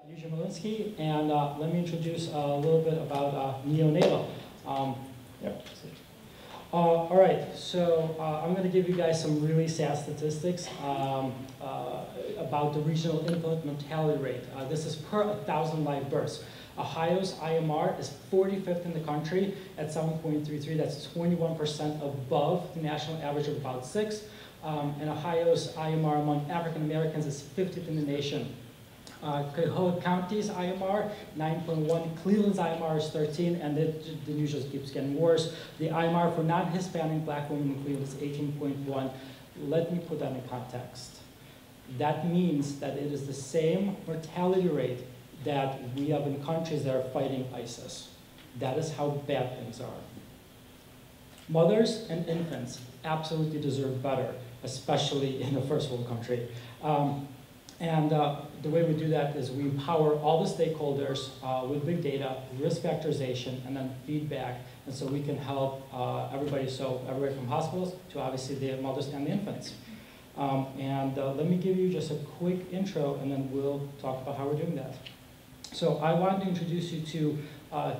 And let me introduce a little bit about NeoNatal. Yep. All right, so I'm going to give you guys some really sad statistics about the regional infant mortality rate. This is per 1,000 live births. Ohio's IMR is 45th in the country at 7.33. That's 21% above the national average of about 6. And Ohio's IMR among African Americans is 50th in the nation. Cuyahoga County's IMR, 9.1. Cleveland's IMR is 13, and the news just keeps getting worse. The IMR for non-Hispanic black women in Cleveland is 18.1. Let me put that in context. That means that it is the same mortality rate that we have in countries that are fighting ISIS. That is how bad things are. Mothers and infants absolutely deserve better, especially in a first world country. The way we do that is we empower all the stakeholders with big data, risk factorization, and then feedback. And so we can help everybody, so everybody from hospitals to obviously the mothers and the infants. Let me give you just a quick intro, and then we'll talk about how we're doing that. So I wanted to introduce you to,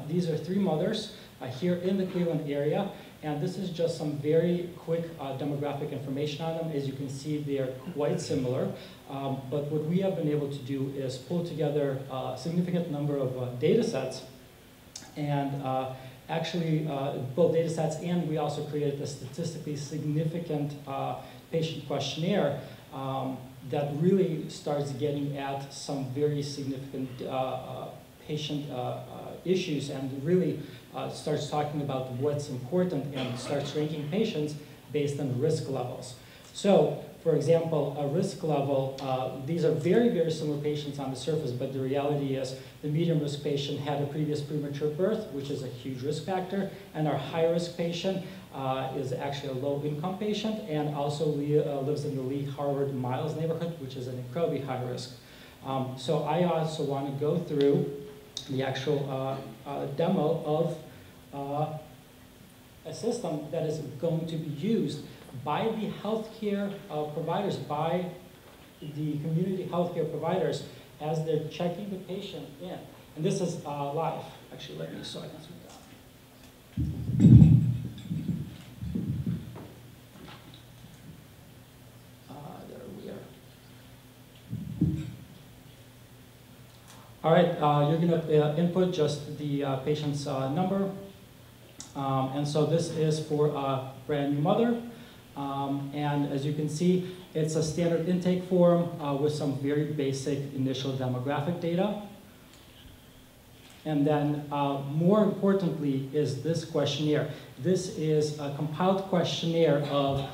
these are 3 mothers here in the Cleveland area. And this is just some very quick demographic information on them. As you can see, they are quite similar. But what we have been able to do is pull together a significant number of data sets. And actually, both data sets, and we also created a statistically significant patient questionnaire that really starts getting at some very significant patient issues and really starts talking about what's important and starts ranking patients based on risk levels. So, for example, a risk level, these are very, very similar patients on the surface, but the reality is the medium risk patient had a previous premature birth, which is a huge risk factor, and our high risk patient is actually a low income patient and also lives in the Lee Harvard Miles neighborhood, which is an incredibly high risk. So I also want to go through the actual demo of a system that is going to be used by the healthcare providers, by the community healthcare providers as they're checking the patient in. And this is live. Actually, let me, so I can zoom down. There we are. All right, you're going to input just the patient's number. And so this is for a brand new mother. And as you can see, it's a standard intake form with some very basic initial demographic data. And then more importantly is this questionnaire. This is a compiled questionnaire of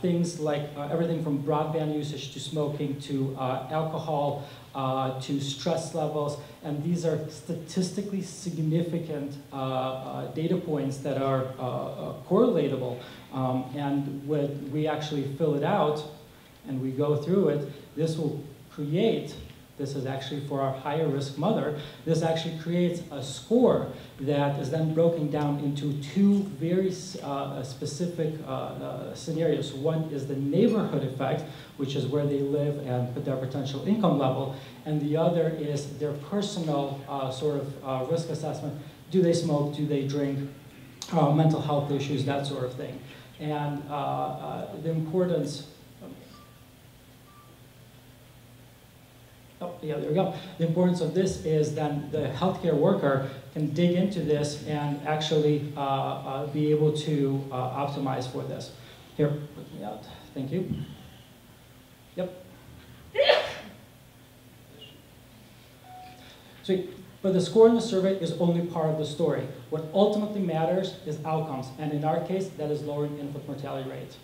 things like everything from broadband usage to smoking to alcohol to stress levels, and these are statistically significant data points that are correlatable. And when we actually fill it out and we go through it, this will create, this is actually for our higher risk mother, this actually creates a score that is then broken down into 2 very specific scenarios. One is the neighborhood effect, which is where they live and their potential income level, and the other is their personal sort of risk assessment. Do they smoke? Do they drink? Mental health issues, that sort of thing. And the importance, oh, yeah, there we go. The importance of this is then the healthcare worker can dig into this and actually be able to optimize for this. Here, put me out. Thank you. Yep. So, but the score in the survey is only part of the story. What ultimately matters is outcomes, and in our case, that is lowering infant mortality rate.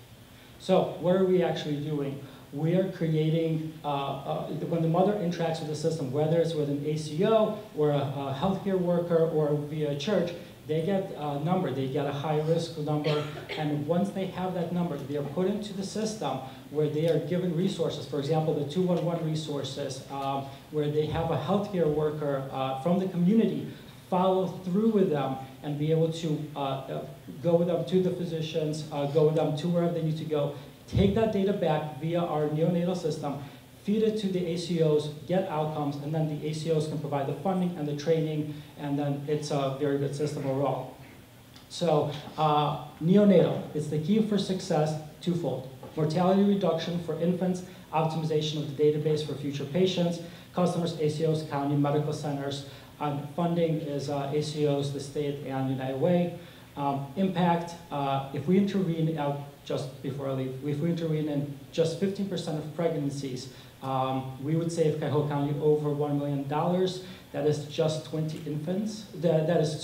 So, what are we actually doing? We are creating, when the mother interacts with the system, whether it's with an ACO or a healthcare worker or via a church, they get a number, they get a high risk number, and once they have that number, they are put into the system where they are given resources. For example, the 211 resources, where they have a healthcare worker from the community follow through with them and be able to go with them to the physicians, go with them to wherever they need to go, take that data back via our NeoNatal system, feed it to the ACOs, get outcomes, and then the ACOs can provide the funding and the training, and then it's a very good system overall. So NeoNatal is the key for success twofold. Mortality reduction for infants, optimization of the database for future patients, customers, ACOs, county medical centers. Funding is ACOs, the state, and United Way. Impact, if we intervene, just before I leave, if we intervene in just 15% of pregnancies, we would save Cuyahoga County over $1 million. That is just 20 infants. That is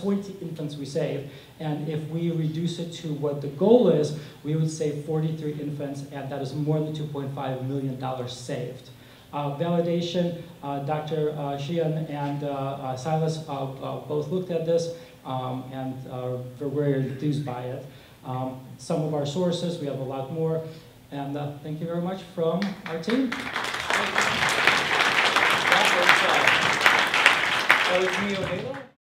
20 infants we save. And if we reduce it to what the goal is, we would save 43 infants, and that is more than $2.5 million saved. Validation, Dr. Sheehan and Silas both looked at this and were very enthused by it. Some of our sources, we have a lot more. And thank you very much from our team. That was NeoNatal.